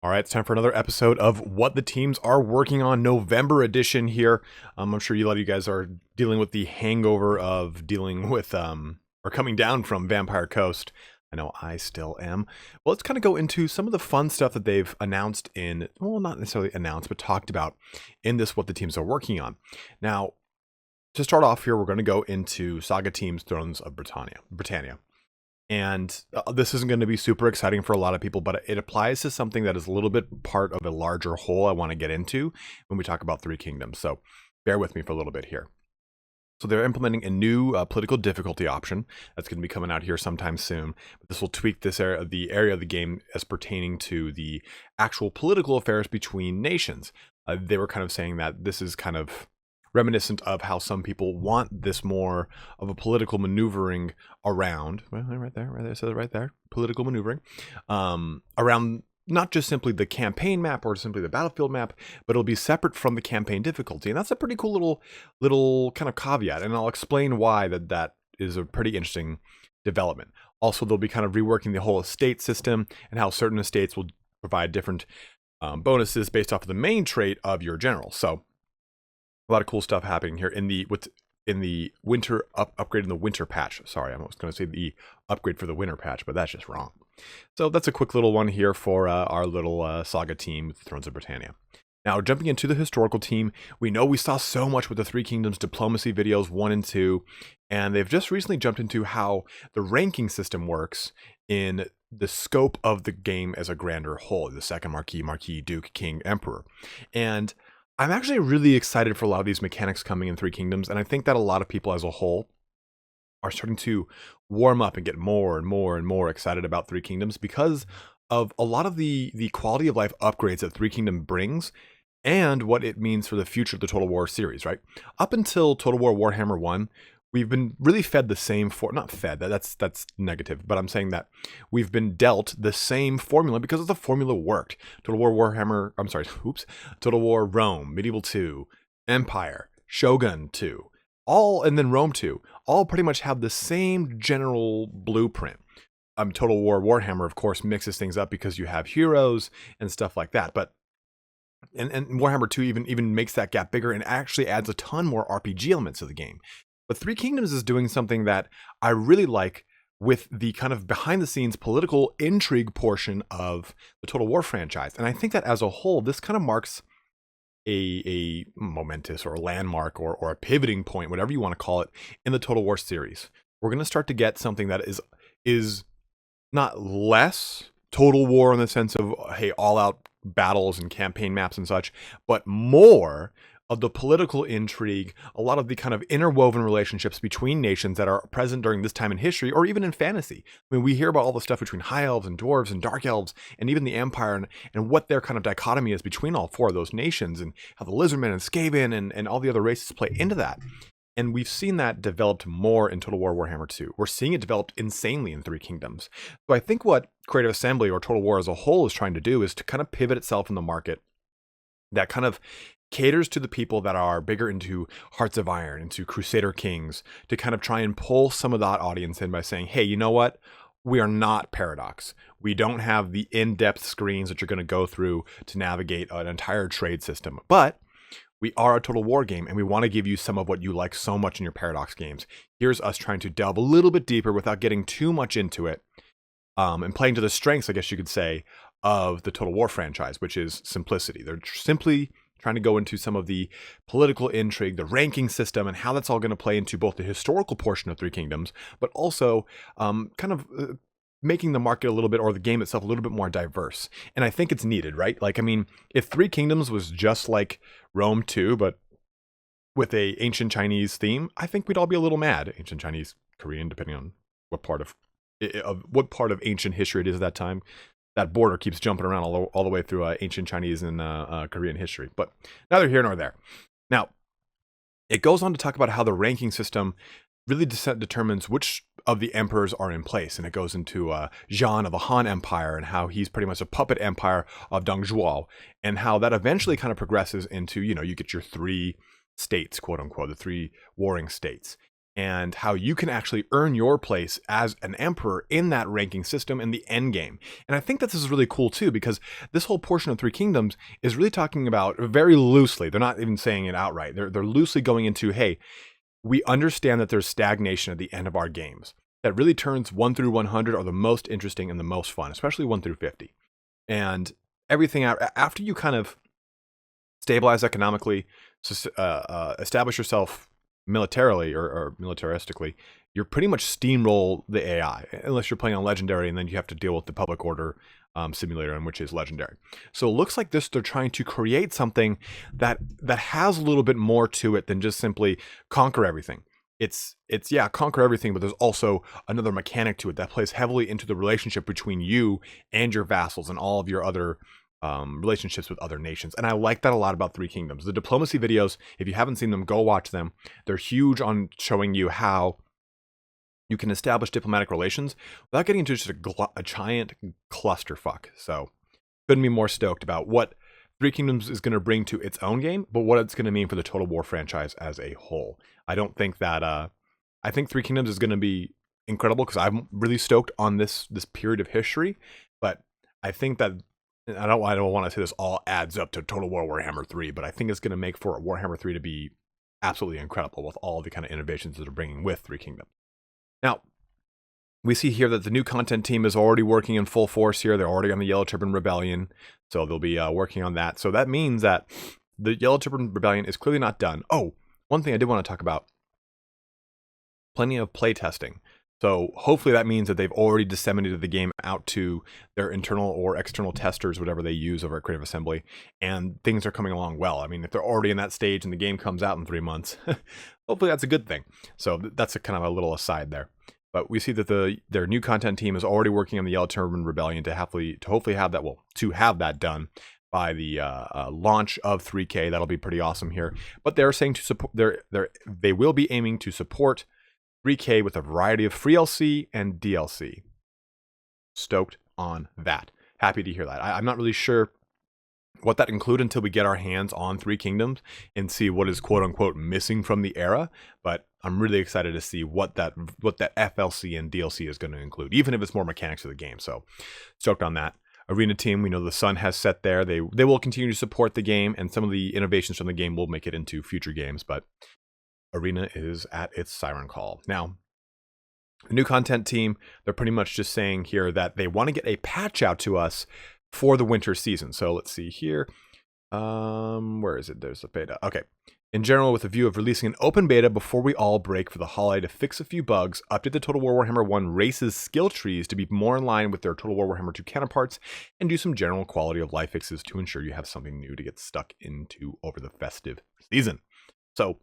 All right, it's time for another episode of What the Teams Are Working On, November edition here. I'm sure a lot of you guys are dealing with the hangover of dealing with, or coming down from Vampire Coast. I know I still am. Well, let's kind of go into some of the fun stuff that they've announced well, not necessarily announced, but talked about in this What the Teams Are Working On. Now, to start off here, we're going to go into Saga Teams Thrones of Britannia. And this isn't going to be super exciting for a lot of people, but it applies to something that is a little bit part of a larger whole I want to get into when we talk about Three Kingdoms. So bear with me for a little bit here. So they're implementing a new political difficulty option that's going to be coming out here sometime soon. But this will tweak the area of the game as pertaining to the actual political affairs between nations. They were kind of saying that this is kind of reminiscent of how some people want this more of a political maneuvering around, well, right there, it says it right there, political maneuvering, around not just simply the campaign map or simply the battlefield map, but it'll be separate from the campaign difficulty. And that's a pretty cool little kind of caveat. And I'll explain why that is a pretty interesting development. Also, they'll be kind of reworking the whole estate system and how certain estates will provide different bonuses based off of the main trait of your general. So a lot of cool stuff happening here in the winter upgrade in the winter patch. Sorry, I was going to say the upgrade for the winter patch, but that's just wrong. So that's a quick little one here for our little Saga team with Thrones of Britannia. Now, jumping into the historical team, we know we saw so much with the Three Kingdoms diplomacy videos 1 and 2, and they've just recently jumped into how the ranking system works in the scope of the game as a grander whole, the second Marquis, Duke, King, Emperor. And I'm actually really excited for a lot of these mechanics coming in Three Kingdoms, and I think that a lot of people as a whole are starting to warm up and get more and more and more excited about Three Kingdoms because of a lot of the quality of life upgrades that Three Kingdom brings and what it means for the future of the Total War series, right? Up until Total War Warhammer 1, we've been really fed the same not fed, that's negative, but I'm saying that we've been dealt the same formula because the formula worked. Total War Rome, Medieval 2, Empire, Shogun 2, and then Rome 2, all pretty much have the same general blueprint. Total War Warhammer, of course, mixes things up because you have heroes and stuff like that, but and Warhammer 2 even makes that gap bigger and actually adds a ton more RPG elements to the game. But Three Kingdoms is doing something that I really like with the kind of behind-the-scenes political intrigue portion of the Total War franchise. And I think that as a whole, this kind of marks a momentous or a landmark or a pivoting point, whatever you want to call it, in the Total War series. We're going to start to get something that is not less Total War in the sense of, hey, all-out battles and campaign maps and such, but more of the political intrigue, a lot of the kind of interwoven relationships between nations that are present during this time in history or even in fantasy. I mean, we hear about all the stuff between high elves and dwarves and dark elves and even the Empire and what their kind of dichotomy is between all four of those nations and how the Lizardmen and Skaven and all the other races play into that. And we've seen that developed more in Total War Warhammer 2. We're seeing it developed insanely in Three Kingdoms. So I think what Creative Assembly or Total War as a whole is trying to do is to kind of pivot itself in the market that kind of caters to the people that are bigger into Hearts of Iron, into Crusader Kings, to kind of try and pull some of that audience in by saying, hey, you know what? We are not Paradox. We don't have the in-depth screens that you're going to go through to navigate an entire trade system. But we are a Total War game, and we want to give you some of what you like so much in your Paradox games. Here's us trying to delve a little bit deeper without getting too much into it, and playing to the strengths, I guess you could say, of the Total War franchise, which is simplicity. They're simply trying to go into some of the political intrigue, the ranking system, and how that's all going to play into both the historical portion of Three Kingdoms, but also making the market a little bit, or the game itself, a little bit more diverse. And I think it's needed, right? Like, I mean, if Three Kingdoms was just like Rome 2, but with a ancient Chinese theme, I think we'd all be a little mad. Ancient Chinese, Korean, depending on what part of ancient history it is at that time. That border keeps jumping around all the way through ancient Chinese and Korean history. But neither here nor there. Now, it goes on to talk about how the ranking system really determines which of the emperors are in place. And it goes into Zhan of the Han Empire and how he's pretty much a puppet empire of Deng Zhuo. And how that eventually kind of progresses into, you get your three states, quote unquote, the three warring states. and how you can actually earn your place as an emperor in that ranking system in the end game. And I think that this is really cool too, because this whole portion of Three Kingdoms is really talking about, very loosely, they're not even saying it outright, they're loosely going into, hey, we understand that there's stagnation at the end of our games. That really turns 1 through 100 are the most interesting and the most fun, especially 1 through 50. And everything after you kind of stabilize economically, establish yourself militarily or militaristically, you're pretty much steamroll the AI, unless you're playing on Legendary, and then you have to deal with the public order simulator, in which is Legendary. So it looks like they're trying to create something that has a little bit more to it than just simply conquer everything. It's conquer everything, but there's also another mechanic to it that plays heavily into the relationship between you and your vassals and all of your other relationships with other nations. And I like that a lot about Three Kingdoms. The diplomacy videos, if you haven't seen them, go watch them. They're huge on showing you how you can establish diplomatic relations without getting into just a giant clusterfuck. So couldn't be more stoked about what Three Kingdoms is going to bring to its own game, but what it's going to mean for the Total War franchise as a whole. I don't think that, I think Three Kingdoms is going to be incredible because I'm really stoked on this period of history, but I think that, I don't want to say this all adds up to Total War Warhammer 3, but I think it's going to make for Warhammer 3 to be absolutely incredible with all the kind of innovations that they're bringing with Three Kingdoms. Now, we see here that the new content team is already working in full force here. They're already on the Yellow Turban Rebellion, so they'll be working on that. So that means that the Yellow Turban Rebellion is clearly not done. Oh, one thing I did want to talk about, plenty of playtesting. So hopefully that means that they've already disseminated the game out to their internal or external testers, whatever they use over at Creative Assembly, and things are coming along well. I mean, if they're already in that stage and the game comes out in 3 months, hopefully that's a good thing. So that's a kind of a little aside there. But we see that their new content team is already working on the Yellow Turban Rebellion to hopefully have that, to have that done by the launch of 3K. That'll be pretty awesome here. But they're saying to support, they will be aiming to support 3K with a variety of free LC and DLC. Stoked on that. Happy to hear that. I'm not really sure what that include until we get our hands on Three Kingdoms and see what is quote unquote missing from the era. But I'm really excited to see what that FLC and DLC is going to include, even if it's more mechanics of the game. So stoked on that. Arena team, we know the sun has set there. They will continue to support the game, and some of the innovations from the game will make it into future games, but Arena is at its siren call. Now, the new content team, they're pretty much just saying here that they want to get a patch out to us for the winter season. So let's see here. Where is it? There's a beta. Okay. In general, with a view of releasing an open beta before we all break for the holiday to fix a few bugs, update the Total War Warhammer 1 races skill trees to be more in line with their Total War Warhammer 2 counterparts, and do some general quality of life fixes to ensure you have something new to get stuck into over the festive season. So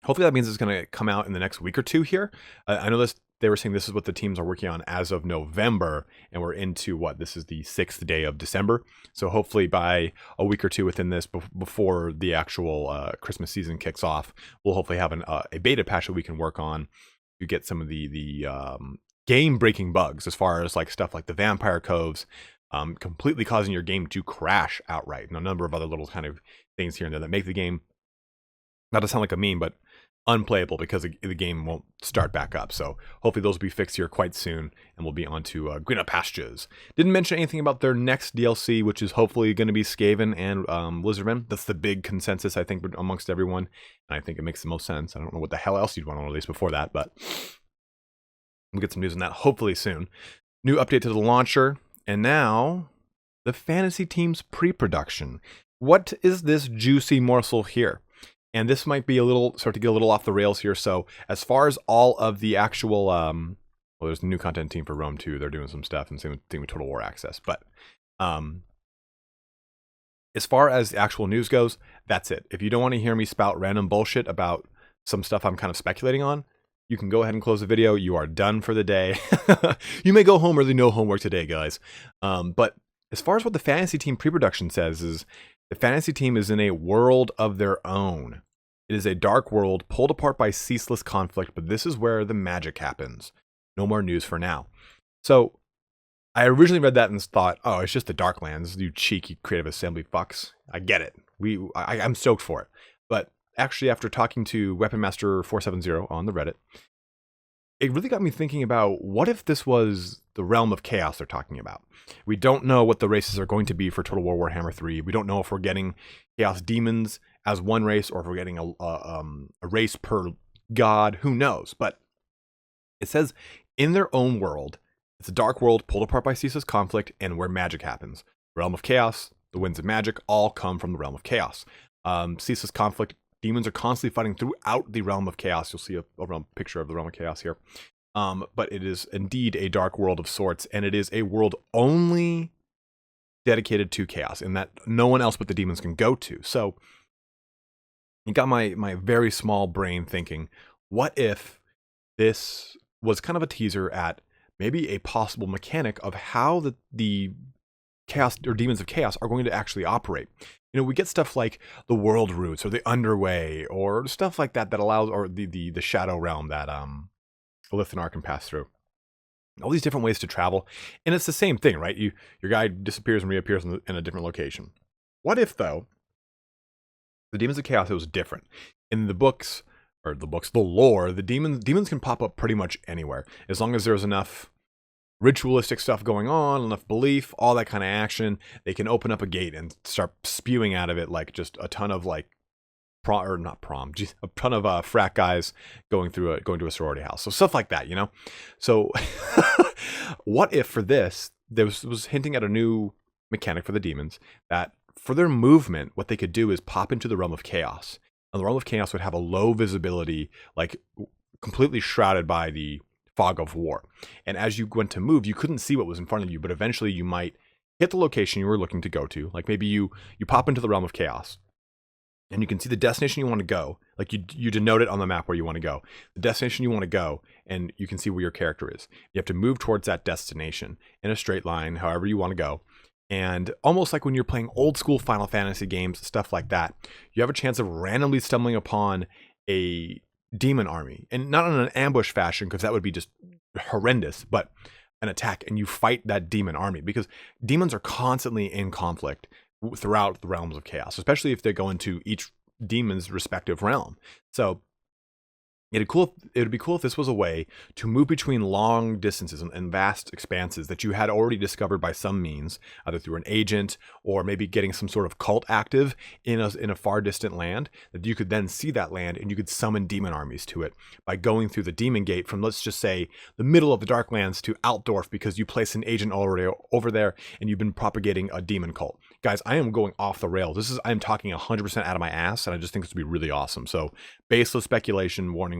hopefully that means it's going to come out in the next week or two here. I know they were saying this is what the teams are working on as of November, and we're into this is the 6th day of December. So hopefully by a week or two within this, before the actual Christmas season kicks off, we'll hopefully have a beta patch that we can work on to get some of the game-breaking bugs, as far as like stuff like the Vampire Coves, completely causing your game to crash outright, and a number of other little kind of things here and there that make the game, not to sound like a meme, but unplayable because the game won't start back up. So hopefully those will be fixed here quite soon, and we'll be on to greener pastures. Didn't mention anything about their next DLC, which is hopefully going to be Skaven and Lizardmen. That's the big consensus, I think, amongst everyone, and I think it makes the most sense. I don't know what the hell else you'd want to release before that, but we'll get some news on that hopefully soon. New update to the launcher, and now the fantasy team's pre-production. What is this juicy morsel here? And this might be start to get a little off the rails here. So as far as all of the actual, well, there's a new content team for Rome too. They're doing some stuff, and same thing with Total War Access. But as far as the actual news goes, that's it. If you don't want to hear me spout random bullshit about some stuff I'm kind of speculating on, you can go ahead and close the video. You are done for the day. You may go home early, no homework today, guys. But as far as what the fantasy team pre-production says is, the fantasy team is in a world of their own. It is a dark world pulled apart by ceaseless conflict, but this is where the magic happens. No more news for now. So I originally read that and thought, oh, it's just the Darklands, you cheeky Creative Assembly fucks. I get it. I'm stoked for it. But actually, after talking to Weapon Master 470 on the Reddit, it really got me thinking about what if this was the realm of chaos they're talking about. We don't know what the races are going to be for Total War Warhammer 3. We don't know if we're getting Chaos Demons as one race or if we're getting a race per god. Who knows? But it says in their own world, it's a dark world pulled apart by ceaseless conflict and where magic happens. The realm of chaos, the winds of magic, all come from the realm of chaos. Ceaseless conflict, demons are constantly fighting throughout the realm of chaos. You'll see a picture of the realm of chaos here. But it is indeed a dark world of sorts, and it is a world only dedicated to chaos, and that no one else but the demons can go to. So it got my very small brain thinking, what if this was kind of a teaser at maybe a possible mechanic of how the chaos or demons of chaos are going to actually operate. You know, we get stuff like the world roots or the underway or stuff like that allows, or the shadow realm that the Lithanar can pass through. All these different ways to travel, and it's the same thing, right? Your guy disappears and reappears in a different location. What if though the demons of chaos, it was different in the books? The lore, the demons can pop up pretty much anywhere as long as there's enough ritualistic stuff going on, enough belief, all that kind of action. They can open up a gate and start spewing out of it like just a ton of like a ton of frat guys going to a sorority house. So stuff like that, you know. So what if for this there was hinting at a new mechanic for the demons that for their movement, what they could do is pop into the realm of chaos. And the realm of chaos would have a low visibility, like completely shrouded by the fog of war. And as you went to move, you couldn't see what was in front of you, but eventually you might hit the location you were looking to go to. Like maybe you pop into the realm of chaos and you can see the destination you want to go. Like you denote it on the map where you want to go. The destination you want to go, and you can see where your character is. You have to move towards that destination in a straight line, however you want to go. And almost like when you're playing old school Final Fantasy games, stuff like that, you have a chance of randomly stumbling upon a demon army, and not in an ambush fashion, because that would be just horrendous, but an attack, and you fight that demon army, because demons are constantly in conflict throughout the realms of chaos, especially if they go into each demon's respective realm. So it would be cool if this was a way to move between long distances and vast expanses that you had already discovered by some means, either through an agent or maybe getting some sort of cult active in a far distant land, that you could then see that land and you could summon demon armies to it by going through the demon gate from, let's just say, the middle of the Darklands to Altdorf, because you place an agent already over there and you've been propagating a demon cult. Guys, I am going off the rails. I'm talking 100% out of my ass, and I just think this would be really awesome. So baseless speculation, warning.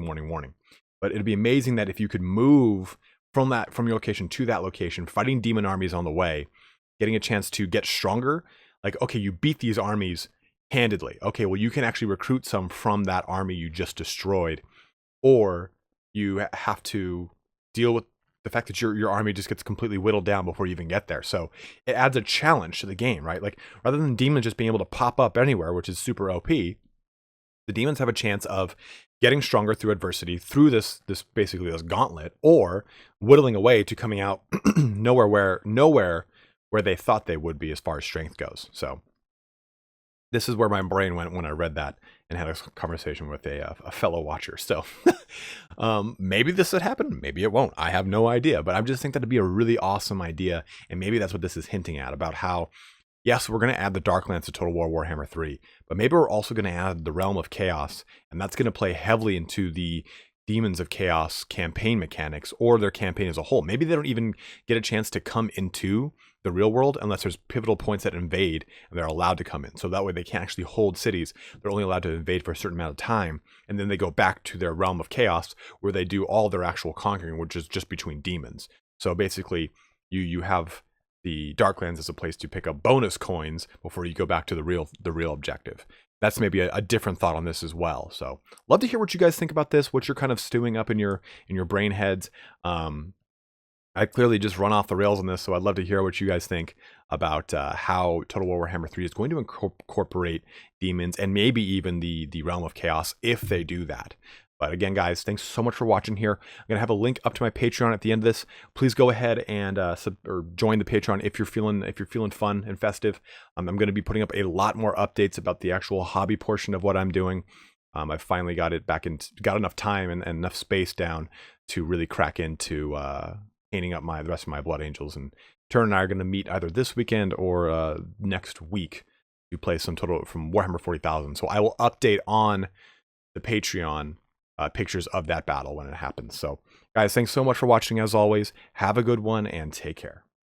But it'd be amazing that if you could move from your location to that location, fighting demon armies on the way, getting a chance to get stronger. Like, okay, you beat these armies handedly. Okay, well, you can actually recruit some from that army you just destroyed, or you have to deal with the fact that your army just gets completely whittled down before you even get there. So it adds a challenge to the game, right? Like, rather than demons just being able to pop up anywhere, which is super OP, the demons have a chance of getting stronger through adversity, through this gauntlet, or whittling away to coming out nowhere where they thought they would be as far as strength goes. So this is where my brain went when I read that and had a conversation with a fellow watcher. So maybe this would happen, maybe it won't. I have no idea, but I just think that'd be a really awesome idea, and maybe that's what this is hinting at, about how, yes, we're going to add the Darklands to Total War Warhammer 3, but maybe we're also going to add the Realm of Chaos, and that's going to play heavily into the Demons of Chaos campaign mechanics, or their campaign as a whole. Maybe they don't even get a chance to come into the real world unless there's pivotal points that invade and they're allowed to come in. So that way they can't actually hold cities. They're only allowed to invade for a certain amount of time, and then they go back to their Realm of Chaos where they do all their actual conquering, which is just between demons. So basically you have the Darklands as a place to pick up bonus coins before you go back to the real objective. That's maybe a different thought on this as well. So love to hear what you guys think about this, what you're kind of stewing up in your brain heads. I clearly just run off the rails on this, so I'd love to hear what you guys think about how Total War Warhammer 3 is going to incorporate demons and maybe even the Realm of Chaos if they do that. But again, guys, thanks so much for watching here. I'm going to have a link up to my Patreon at the end of this. Please go ahead and join the Patreon if you're feeling fun and festive. I'm going to be putting up a lot more updates about the actual hobby portion of what I'm doing. I finally got it back in, got enough time and enough space down to really crack into painting up the rest of my Blood Angels. And Turn and I are going to meet either this weekend or next week to play some total from Warhammer 40,000. So I will update on the Patreon pictures of that battle when it happens. So guys, thanks so much for watching as always. Have a good one and take care.